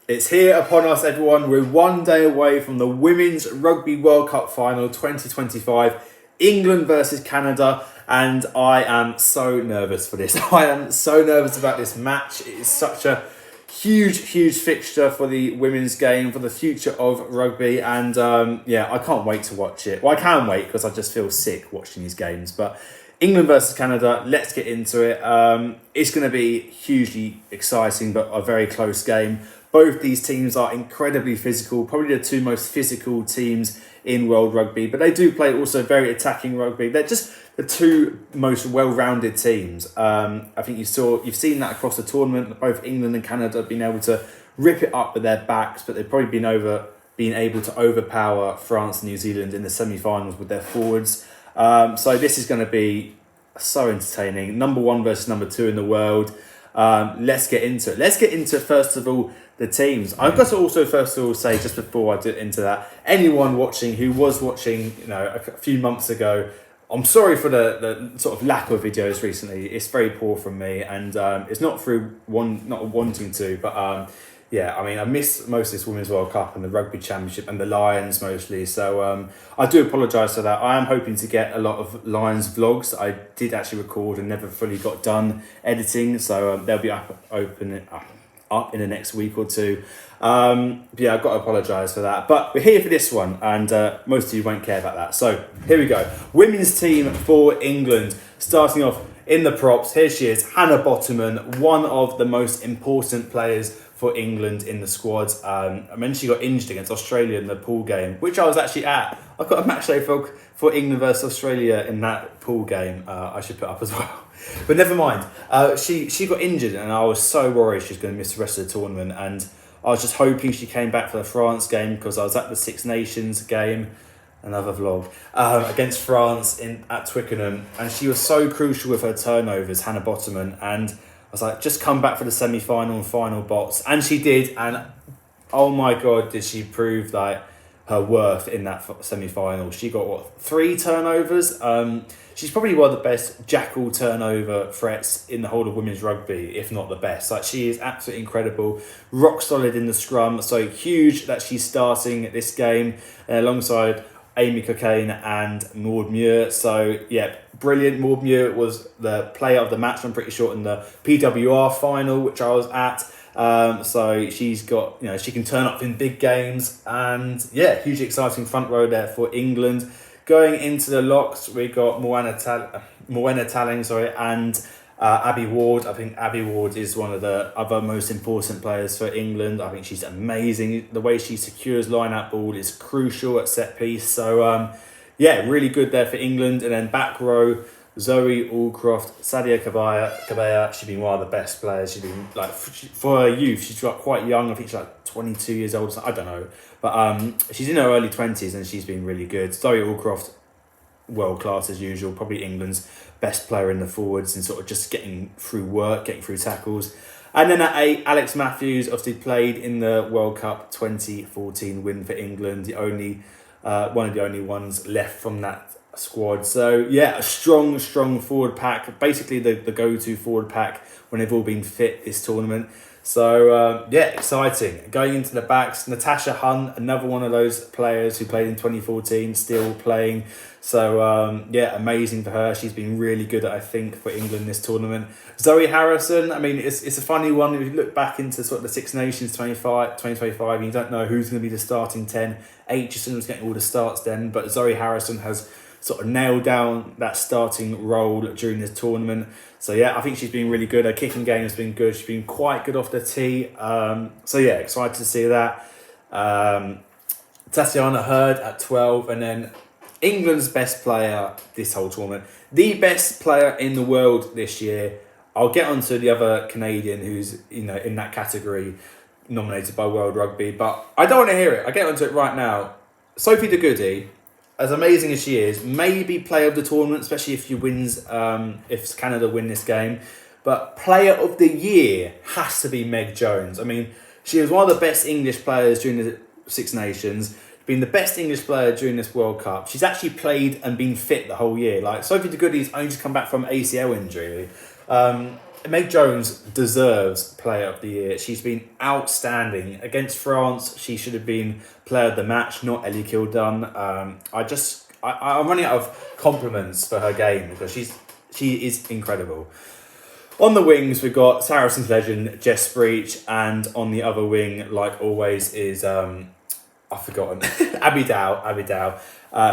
It's here upon us, everyone. We're one day away from the Women's Rugby World Cup Final 2025, England versus Canada, and I am so nervous for this. I am so nervous about this match. It is such a huge fixture for the women's game, for the future of rugby, and I can't wait to watch it. Well, I can wait because I just feel sick watching these games, but England versus Canada, let's get into it. It's going to be hugely exciting, but a very close game. Both these teams are incredibly physical, probably the two most physical teams in world rugby, but they do play also very attacking rugby. They're just the two most well-rounded teams. I think you've seen that across the tournament. Both England and Canada have been able to rip it up with their backs, but they've probably been able to overpower France and New Zealand in the semi-finals with their forwards. So this is going to be so entertaining. Number one versus number two in the world. Let's get into it. Let's get into, first of all, the teams. I've got to also first of all say, just before I get into that, anyone who was watching, a few months ago, I'm sorry for the sort of lack of videos recently. It's very poor from me, and it's not through not wanting to, but I missed most of this Women's World Cup and the Rugby Championship and the Lions mostly. So I do apologise for that. I am hoping to get a lot of Lions vlogs. I did actually record and never fully got done editing, so they'll be up in the next week or two. I've got to apologise for that. But we're here for this one, and most of you won't care about that. So here we go. Women's team for England. Starting off in the props, here she is, Hannah Bottoman, one of the most important players for England in the squad. I mentioned she got injured against Australia in the pool game, which I was actually at. I've got a match day for England versus Australia in that pool game. I should put up as well. But never mind. She got injured, and I was so worried she was going to miss the rest of the tournament. And I was just hoping she came back for the France game, because I was at the Six Nations game, another vlog, against France at Twickenham. And she was so crucial with her turnovers, Hannah Bottoman. And I was like, just come back for the semi-final and final bots. And she did. And oh my God, did she prove like her worth in that semi-final. She got, 3 turnovers? She's probably one of the best jackal turnover threats in the whole of women's rugby, if not the best. Like, she is absolutely incredible, rock solid in the scrum. So huge that she's starting this game alongside Amy Cockayne and Maud Muir. So yeah, brilliant. Maud Muir was the player of the match, I'm pretty sure, in the PWR final, which I was at. So she's got, she can turn up in big games, and yeah, hugely exciting front row there for England. Going into the locks, we got Moana Talling, and Abby Ward. I think Abby Ward is one of the other most important players for England. I think she's amazing. The way she secures line-out ball is crucial at set piece. So really good there for England. And then back row, Zoe Allcroft, Sadia Kabaya. She's been one of the best players. She's been, like, for her youth, she's got quite young. I think she's like 22 years old. I don't know. But she's in her early 20s, and she's been really good. Zoe Allcroft, world class as usual. Probably England's best player in the forwards, and sort of just getting through work, getting through tackles. And then at 8, Alex Matthews obviously played in the World Cup 2014 win for England. The only one of the only ones left from that squad. So yeah, a strong forward pack, basically the go-to forward pack when they've all been fit this tournament. So exciting. Going into the backs, Natasha Hunt, another one of those players who played in 2014, still playing. So amazing for her. She's been really good, I think, for England this tournament. Zoe Harrison, I mean, it's a funny one. If you look back into sort of the Six Nations 2025, and you don't know who's going to be the starting 10. Aitchison was getting all the starts then, but Zoe Harrison has sort of nailed down that starting role during this tournament. So yeah, I think she's been really good. Her kicking game has been good. She's been quite good off the tee. Excited to see that. Tatiana Hurd at 12, and then England's best player this whole tournament, the best player in the world this year. I'll get onto the other Canadian who's in that category nominated by World Rugby, but I don't want to hear it. I'll get onto it right now. Sophie de Goody, as amazing as she is, maybe player of the tournament, especially if if Canada win this game. But player of the year has to be Meg Jones. I mean, she was one of the best English players during the Six Nations, been the best English player during this World Cup. She's actually played and been fit the whole year. Like, Sophie de Goody's only just come back from ACL injury. Meg Jones deserves Player of the Year. She's been outstanding against France. She should have been Player of the Match, not Ellie Kildun. I'm running out of compliments for her game because she is incredible. On the wings, we've got Saracens legend Jess Breach, and on the other wing, like always, is I've forgotten Abby Dow,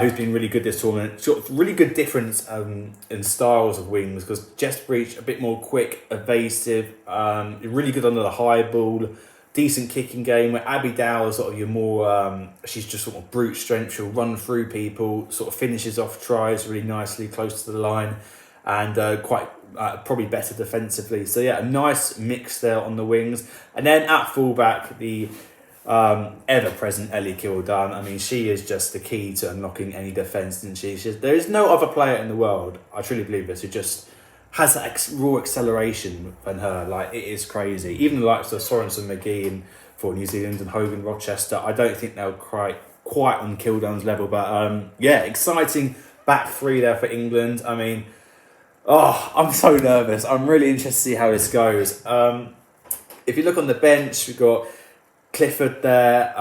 who's been really good this tournament. She's got really good difference in styles of wings because Jess Breach a bit more quick, evasive, really good under the high ball, decent kicking game. Where Abby Dow is sort of your more she's just sort of brute strength. She'll run through people, sort of finishes off tries really nicely close to the line, and quite probably better defensively. So yeah, a nice mix there on the wings, and then at fullback the ever-present Ellie Kildun. I mean, she is just the key to unlocking any defence, isn't she? There is no other player in the world, I truly believe this, who just has that raw acceleration than her. Like, it is crazy. Even the likes of Sorensen McGee for New Zealand and Hogan Rochester, I don't think they'll quite on Kildun's level. But yeah, exciting back three there for England. I mean, I'm so nervous. I'm really interested to see how this goes. If you look on the bench, we've got Clifford there,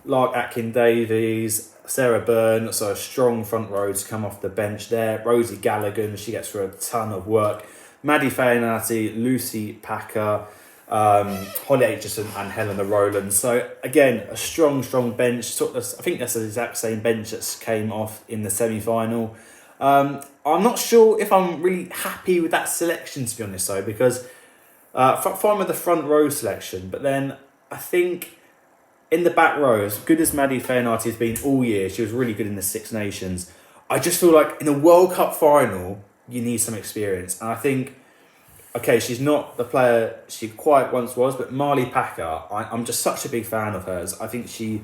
Lark Atkin-Davies, Sarah Byrne, so a strong front row to come off the bench there. Rosie Gallagher, she gets through a ton of work. Maddie Fainati, Lucy Packer, Holly Aitchison and Helena Rowland. So again, a strong bench. I think that's the exact same bench that came off in the semi-final. I'm not sure if I'm really happy with that selection, to be honest, though, because fine with the front row selection, but then I think in the back row, as good as Maddie Fainati has been all year, she was really good in the Six Nations. I just feel like in a World Cup final, you need some experience. And I think, okay, she's not the player she quite once was, but Marley Packer, I'm just such a big fan of hers. I think she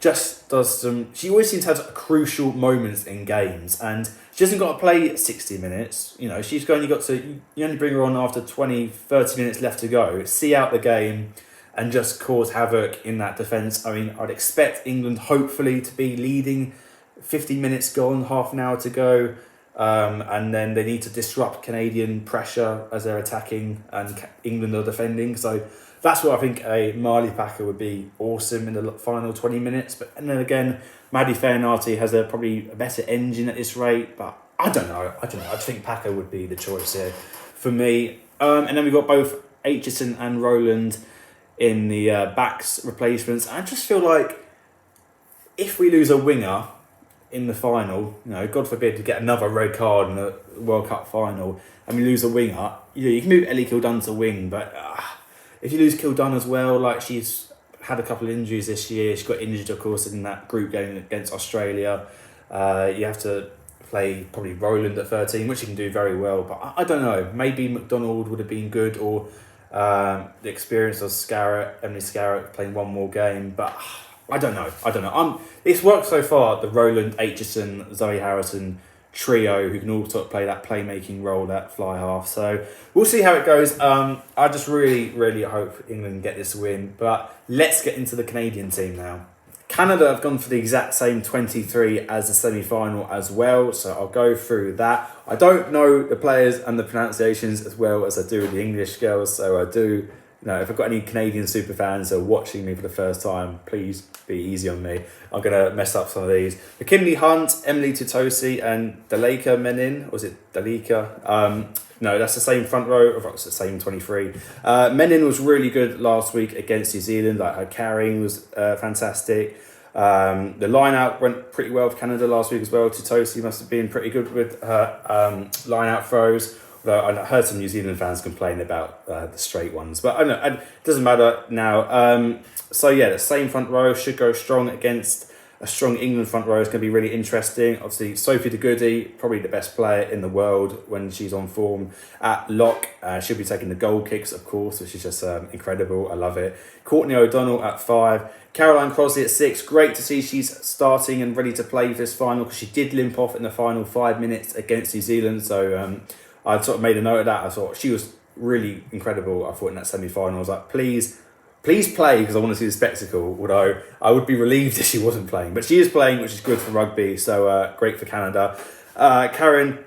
just does she always seems to have crucial moments in games, and she hasn't got to play 60 minutes. You know, you only bring her on after 20, 30 minutes left to go, see out the game, and just cause havoc in that defence. I mean, I'd expect England hopefully to be leading 50 minutes gone, half an hour to go. And then they need to disrupt Canadian pressure as they're attacking and England are defending. So that's what I think a Marley Packer would be awesome in the final 20 minutes. And then again, Maddie Fainati has probably a better engine at this rate. But I don't know. I think Packer would be the choice here for me. And then we've got both Aitchison and Rowland in the backs replacements. I just feel like if we lose a winger in the final, you know, God forbid to get another red card in the World Cup final, and we lose a winger, you can move Ellie Kildun to wing, but if you lose Kildun as well, like she's had a couple of injuries this year, she got injured, of course, in that group game against Australia. You have to play probably Rowland at 13, which he can do very well, but I don't know, maybe McDonald would have been good, or the experience of Emily Scarrett playing one more game, but I don't know. It's worked so far. The Rowland, Aitchison, Zoe Harrison trio, who can all sort of play that playmaking role at fly half. So we'll see how it goes. I just really hope England get this win. But let's get into the Canadian team now. Canada have gone for the exact same 23 as the semi-final as well, so I'll go through that. I don't know the players and the pronunciations as well as I do with the English girls, so I do, if I've got any Canadian super fans who are watching me for the first time, please be easy on me. I'm going to mess up some of these. McKinley Hunt, Emily Tutosi and Daleka Menin, or was it Daleka? No, that's the same front row, or it's the same 23. Menin was really good last week against New Zealand. Like, her carrying was fantastic. The line-out went pretty well for Canada last week as well. Tutosi must have been pretty good with her line-out throws. Although I heard some New Zealand fans complain about the straight ones. But I don't know, it doesn't matter now. So yeah, the same front row should go strong against a strong England front row. Is going to be really interesting. Obviously, Sophie de Goody, probably the best player in the world when she's on form at lock. She'll be taking the goal kicks, of course, which is just incredible. I love it. Courtney O'Donnell at 5. Caroline Crosley at 6. Great to see she's starting and ready to play for this final, because she did limp off in the final 5 minutes against New Zealand. So I sort of made a note of that. I thought she was really incredible. I thought in that semi-final, I was like, please play, because I want to see the spectacle, although I would be relieved if she wasn't playing. But she is playing, which is good for rugby, so great for Canada. Karen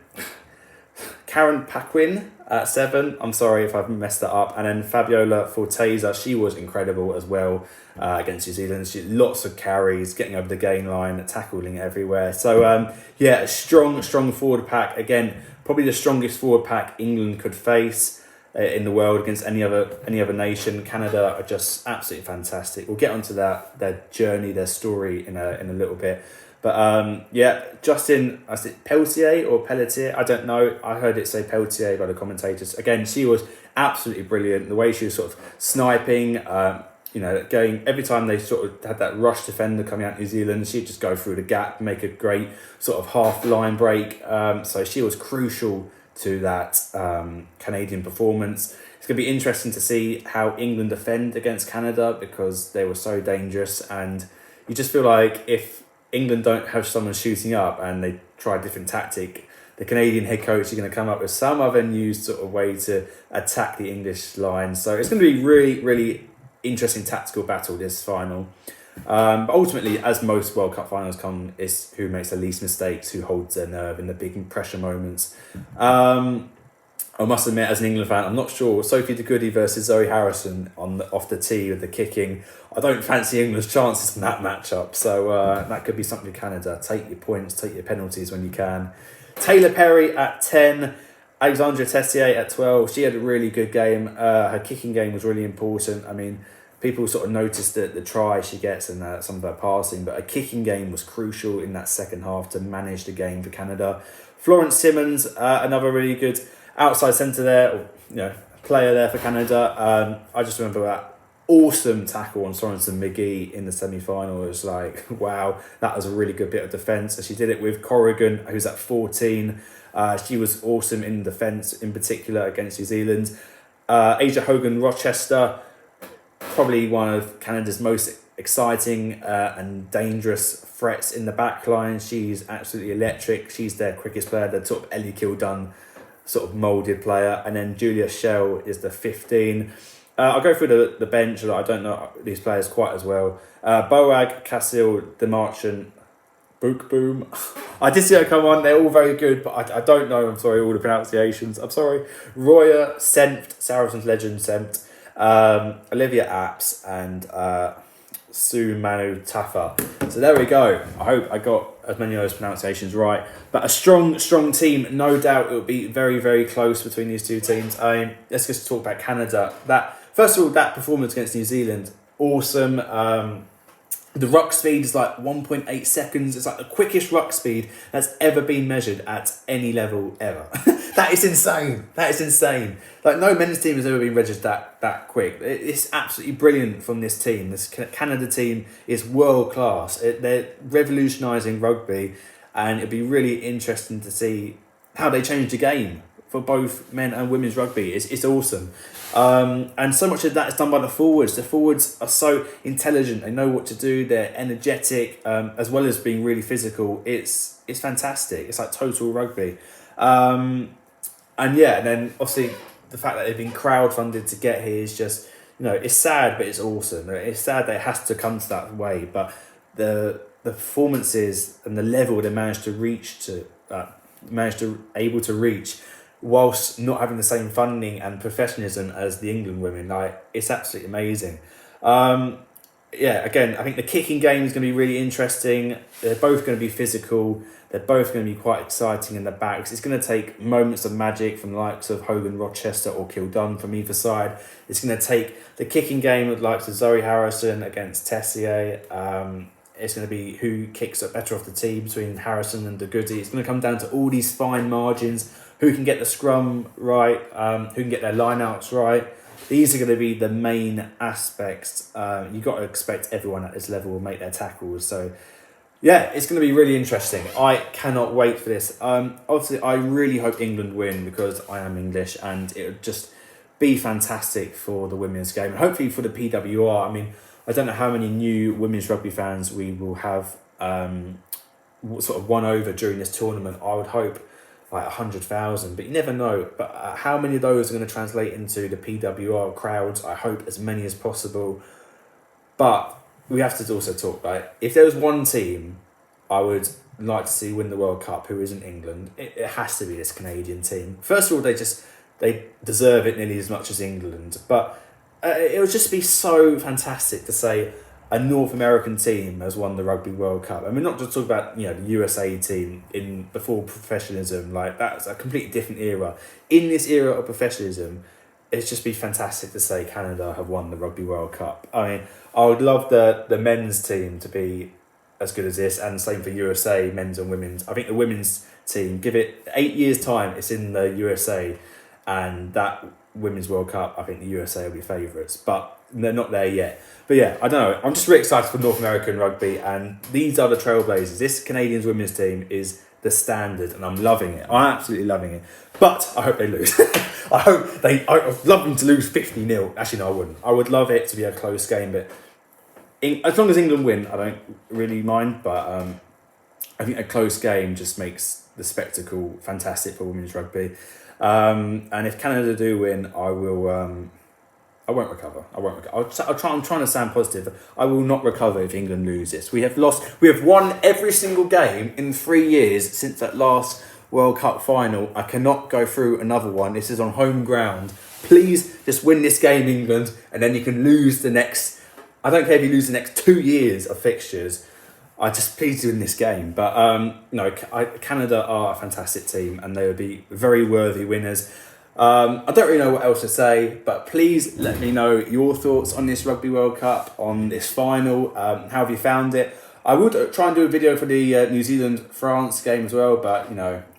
Paquin, at 7. I'm sorry if I've messed that up. And then Fabiola Forteza, she was incredible as well against New Zealand. She lots of carries, getting over the gain line, tackling everywhere. So yeah, strong forward pack. Again, probably the strongest forward pack England could face in the world against any other nation. Canada are just absolutely fantastic. We'll get onto their journey, their story in a little bit. But yeah, Justin, I said Pelletier or Pelletier, I don't know. I heard it say Pelletier by the commentators. Again, she was absolutely brilliant. The way she was sort of sniping, going every time they sort of had that rush defender coming out New Zealand, she'd just go through the gap, make a great sort of half line break. So she was crucial to that Canadian performance. It's going to be interesting to see how England defend against Canada because they were so dangerous, and you just feel like if England don't have someone shooting up and they try a different tactic, the Canadian head coach is going to come up with some other new sort of way to attack the English line. So it's going to be really, really interesting tactical battle, this final. But ultimately, as most World Cup finals come, is who makes the least mistakes, who holds their nerve in the big pressure moments. I must admit, as an England fan, I'm not sure. Sophie de Goody versus Zoe Harrison off the tee with the kicking. I don't fancy England's chances in that matchup. So that could be something for Canada. Take your points, take your penalties when you can. Taylor Perry at 10. Alexandra Tessier at 12. She had a really good game. Her kicking game was really important. I mean, people sort of noticed that the try she gets and some of her passing, but her kicking game was crucial in that second half to manage the game for Canada. Florence Simmons, another really good outside centre there, or, player there for Canada. I just remember that awesome tackle on Sorensen McGee in the semi-final. It was like, wow, that was a really good bit of defence. And she did it with Corrigan, who's at 14. She was awesome in defence, in particular against New Zealand. Asia Hogan-Rochester, probably one of Canada's most exciting and dangerous threats in the back line. She's absolutely electric. She's their quickest player, the sort of Ellie Kildun sort of moulded player. And then Julia Schell is the 15. I'll go through the bench. I don't know these players quite as well. Boag, Cassil, Demarchant, Book Boom. I did see her come on. They're all very good, but I don't know. I'm sorry, all the pronunciations. I'm sorry. Roya, Senft, Saracens legend Senft, Olivia Apps, and Sue Manu Tafa. So there we go. I hope I got as many of those pronunciations right. But a strong team. No doubt it will be very, very close between these two teams. Let's just talk about Canada. First of all, that performance against New Zealand, awesome. The ruck speed is like 1.8 seconds. It's like the quickest ruck speed that's ever been measured at any level ever. That is insane. Like no men's team has ever been measured that quick. It's absolutely brilliant from this team. This Canada team is world class. They're revolutionising rugby, and it'd be really interesting to see how they change the game for both men and women's rugby. It's awesome. And so much of that is done by the forwards. The forwards are so intelligent. They know what to do. They're energetic, as well as being really physical. It's fantastic. It's like total rugby. And then obviously the fact that they've been crowdfunded to get here is just, it's sad, but it's awesome. It's sad that it has to come to that way, but the performances and the level they managed to able to reach whilst not having the same funding and professionalism as the England women, it's absolutely amazing. Again, I think the kicking game is going to be really interesting. They're both going to be physical. They're both going to be quite exciting in the backs. It's going to take moments of magic from the likes of Hogan Rochester or Kildun from either side. It's going to take the kicking game with the likes of Zoe Harrison against Tessier. It's going to be who kicks up better off the tee between Harrison and De Goody. It's going to come down to all these fine margins. Who can get the scrum right? Who can get their lineouts right? These are going to be the main aspects. You've got to expect everyone at this level will make their tackles. So, yeah, it's going to be really interesting. I cannot wait for this. Obviously, I really hope England win because I am English, and it would just be fantastic for the women's game. And hopefully for the PWR. I mean, I don't know how many new women's rugby fans we will have sort of won over during this tournament. I would hope like 100,000, but you never know. But how many of those are going to translate into the PWR crowds? I hope as many as possible. But we have to also talk about it. If there was one team I would like to see win the World Cup who isn't England, it has to be this Canadian team. First of all, they just they deserve it nearly as much as England. But it would just be so fantastic to say a North American team has won the Rugby World Cup. I mean, not just talk about the USA team in before professionalism. Like, that's a completely different era. In this era of professionalism, it'd just be fantastic to say Canada have won the Rugby World Cup. I mean, I would love the men's team to be as good as this, and same for USA, men's and women's. I think the women's team, give it 8 years' time, it's in the USA, and that Women's World Cup, I think the USA will be favourites, but they're not there yet. But yeah, I don't know. I'm just really excited for North American rugby, and these are the trailblazers. This Canadians women's team is the standard, and I'm loving it. I'm absolutely loving it. But I hope they lose. I'd love them to lose 50-0. Actually, no, I wouldn't. I would love it to be a close game, but as long as England win, I don't really mind. But I think a close game just makes the spectacle fantastic for women's rugby. And if Canada do win, I will. I won't recover. I'm trying to sound positive. I will not recover if England loses. We have won every single game in 3 years since that last World Cup final. I cannot go through another one. This is on home ground. Please just win this game, England, and then you can lose the next. I don't care if you lose the next 2 years of fixtures. I just please win this game. But no, Canada are a fantastic team, and they would be very worthy winners. I don't really know what else to say, but please let me know your thoughts on this Rugby World Cup, on this final. How have you found it? I would try and do a video for the New Zealand-France game as well, but,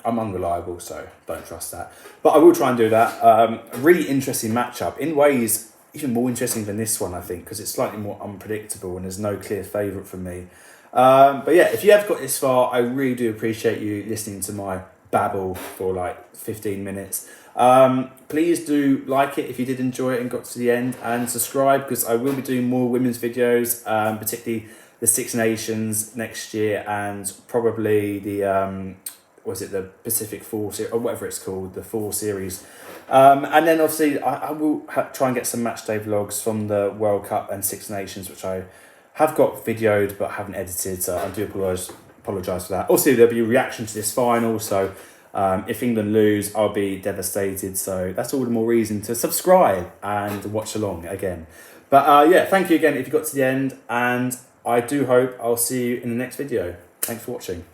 I'm unreliable, so don't trust that. But I will try and do that. A really interesting matchup. In ways, even more interesting than this one, I think, because it's slightly more unpredictable and there's no clear favourite for me. But yeah, if you have got this far, I really do appreciate you listening to my babble for like 15 minutes. Please do like it if you did enjoy it and got to the end, and subscribe, because I will be doing more women's videos, particularly the Six Nations next year, and probably the the Pacific Four or whatever it's called, the 4 series. And then obviously I will try and get some matchday vlogs from the World Cup and Six Nations, which I have got videoed but haven't edited, so I do apologise for that. Also, there'll be a reaction to this final, so if England lose, I'll be devastated, so that's all the more reason to subscribe and watch along again. But yeah, thank you again if you got to the end, and I do hope I'll see you in the next video. Thanks for watching.